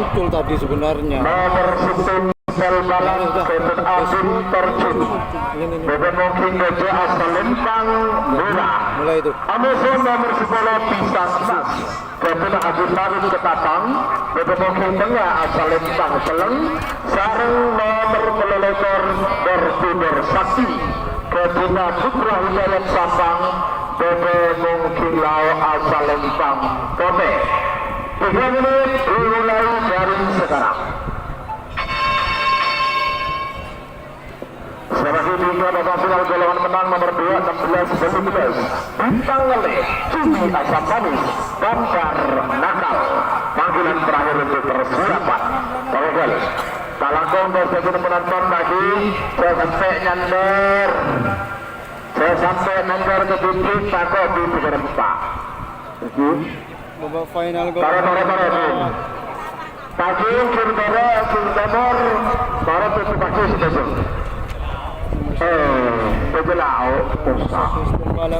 muncul tadi sebenarnya. Nomor 10 Selbalan Bebet Asin Terjun. Bebet mungkin Gede asal Lempang Murah. Mulai itu. Amazon nomor 10 Pisang Emas. Bebet Asin Marun Ketatang. Bebet mungkin Tengah asal Lempang Seleng. Sarang nomor melelekor Bertuber Sakti. Kedina Putra Hidayat Sampang. Bebet mungkin Lau asal Lempang Kobe. 3 menit dimulai dari sekarang. Sebagai tiga babak final golongan menang nomor 2 16-19 Bintang Lele, Cumi Asam Manis, Bangkar Nakal. Panggilan terakhir untuk persiapan Tolong Talangkong bersedia menonton lagi. Saya sampai nyander ke titik Tako di 34. Babak final Taruh Pagi Kirbara Kirbamor Baru itu pagi sudah Pejelau Pusat Kirbara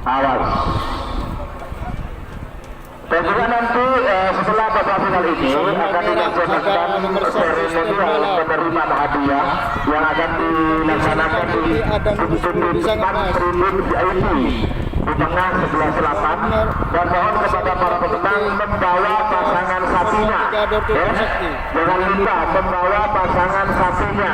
awas. Dan juga nanti setelah babak final ini akan dilaksanakan seremonial penerimaan hadiah yang akan dilaksanakan di depan tribun VIP di tengah sebelah selatan. Dan mohon kepada para pemenang membawa pasangan sapinya. Jangan lupa membawa pasangan sapinya.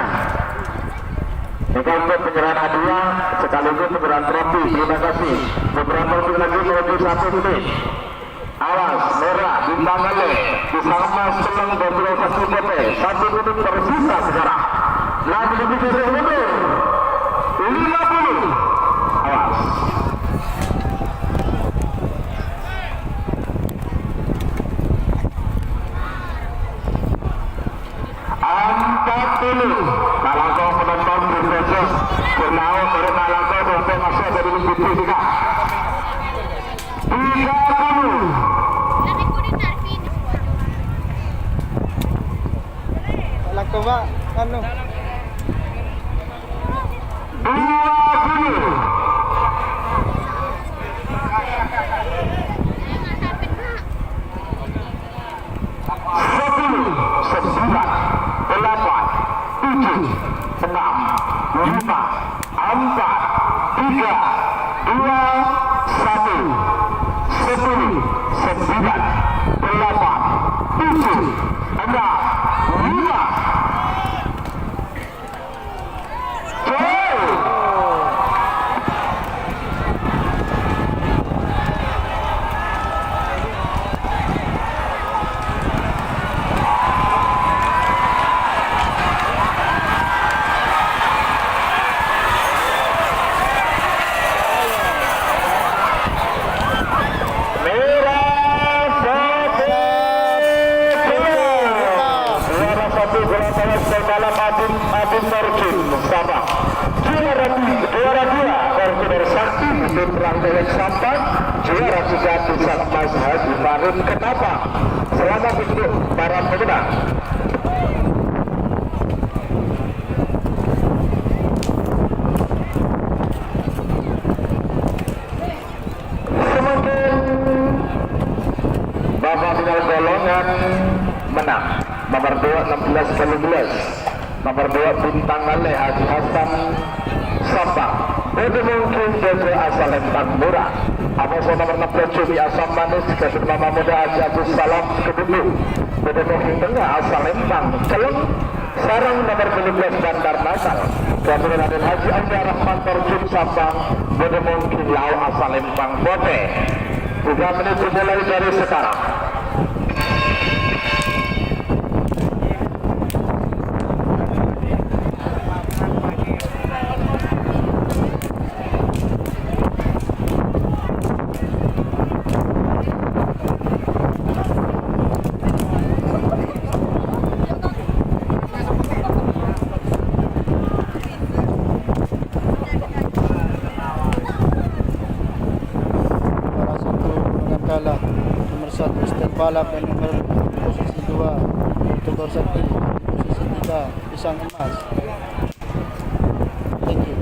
Untuk penyerahan hadiah sekaligus penyerahan trofi. Terima kasih. Beberapa menit lagi menuju 1 menit. Awas merah Bintang Lele Pisang Emas Seleng Botol 1 kote. 1 menit tersisa sekarang. Lagi lebih dari mundur 50. Awas. Angkat dulu. Kalau penonton berproses berlaut dari Malaka sampai masuk dari lebih 3. 30. Laku Pak, anu. 20. 3 juara 3 Pisang Emas Haji Marun Ketapang. Selamat untuk para pemenang. Semakin babak final golongan menang nomor 2 16-19 nomor 2 Bintang Lele Haji Hasan Sampang. Itu mungkin dari asal Lempang Murah. Amazon nomor 16 Cumi Asam Manis. Kasih nama muda Haji Abdul Salam Kedulu. Itu mungkin tengah asal Lempang Celeng. Sarang nomor 17 Bandar Nasal. Kasih Raden Haji Andi Rahman Terjun Sampang. Itu mungkin Lau asal Lempang Bote. 3 menit dimulai dari sekarang. nomor 1 Stel Balap, dan nomor posisi 2 Togor Sakti, posisi 3 Pisang Emas. Thank you.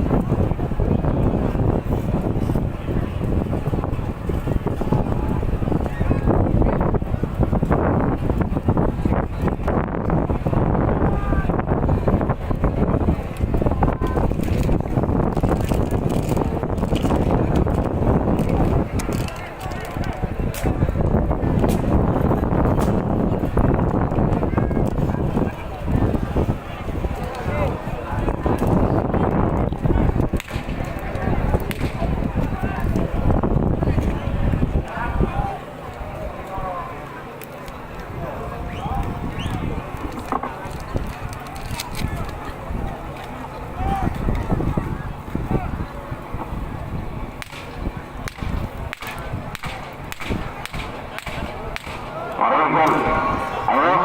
Ayo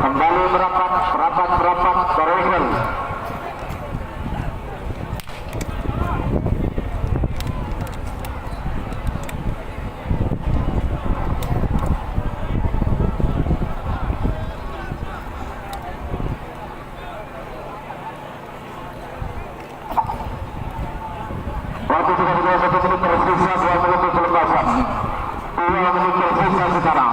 kembali merapat Barongsel. Waktu sudah 1 menit tersisa, 2 menit pelepasan. 2 menit tersisa sekarang.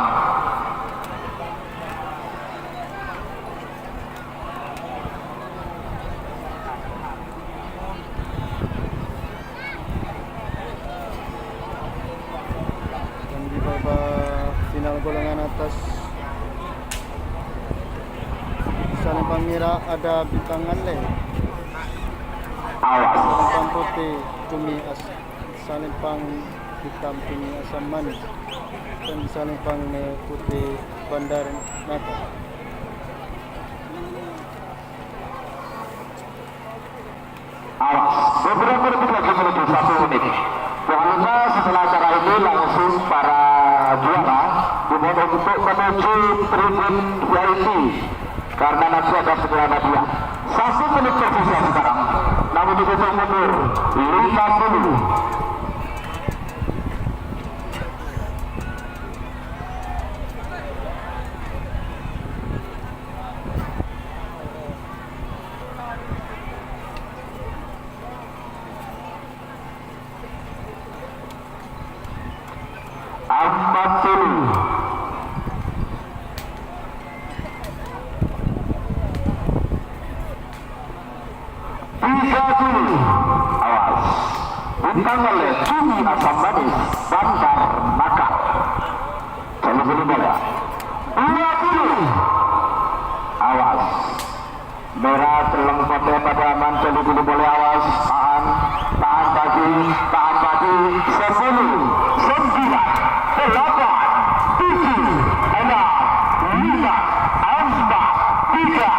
Dan di babak final golongan atas Salempang Merah ada Bintang Anle, Awas. Salempang Putih Salempang Hitam Tumi Asam Manis, dan Salempang Putih Bandar Naka. Awas. Beberapa detik lagi menuju 1 menit. Jangan lupa setelah acara ini langsung para juara dimohon untuk menuju tribun VIP karena nanti ada segala hadiah. 1 menit tersisa sekarang. Namun ditutup mundur 50. Awas. Bintang oleh Tumi Asam Manis Bandar Naka. Jangan bola. 20. Awas. Merah teleng pada aman, jadi dulu boleh awas. Tahan pagi. 10, 9, 8, 7, 6, 5, 4, 3, 2, 1. 10, 9, 8, 7, 6, 5.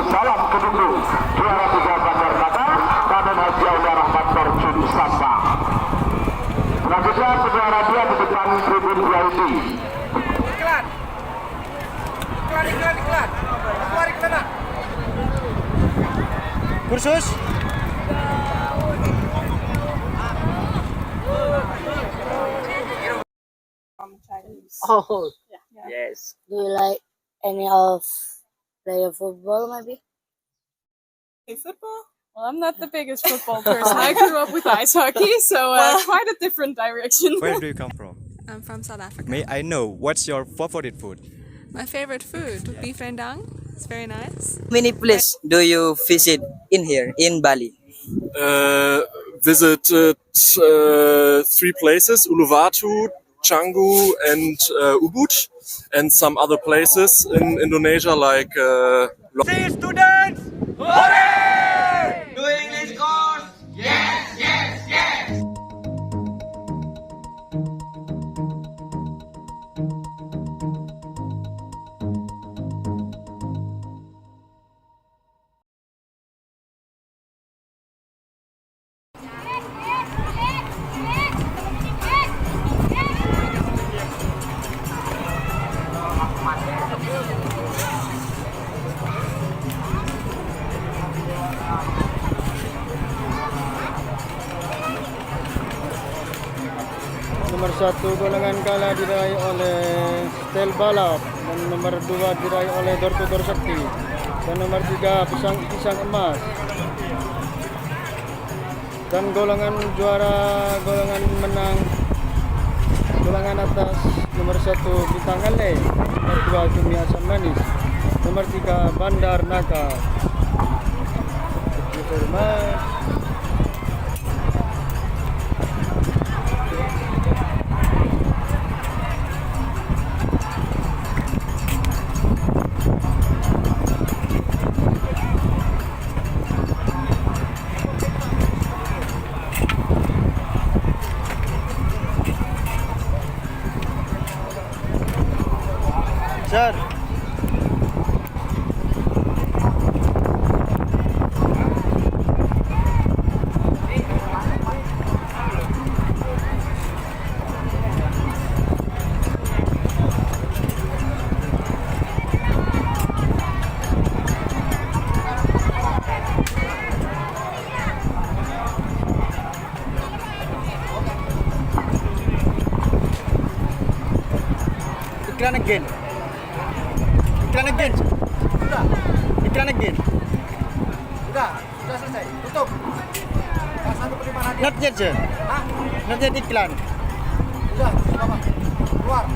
Salam kedua juara 3 Bandar Naka Raden Haji Aulia Rahmat Terjun Sabang. Selanjutnya saudara dia di depan tribun VIP. Iklan. Keluar iklan. Kursus. Chinese. Oh, Yeah. yes. Do you like any of player football maybe? Hey, football? Well, I'm not the biggest football person. I grew up with ice hockey, so quite a different direction. Where do you come from? I'm from South Africa. May I know what's your favorite food? My favorite food, beef rendang. It's very nice. Many places do you visit in here in Bali? Visited 3 places: Uluwatu, Canggu, and Ubud, and some other places in Indonesia like. Students! Nomor 1 golongan kalah diraih oleh Stel Balap, dan nomor 2 diraih oleh Dor Sakti, dan nomor 3 pisang emas. Dan golongan juara, golongan menang, golongan atas nomor 1 Bintang Ale, nomor 2 Cumi Asam Manis, nomor 3 Bandar Naga. Thank you very much. Sir. Iklan again. Iklan again. Sudah. Iklan again. Sudah selesai. Tutup. Not yet, sir. Not yet iklan. Sudah, Bapak. Keluar.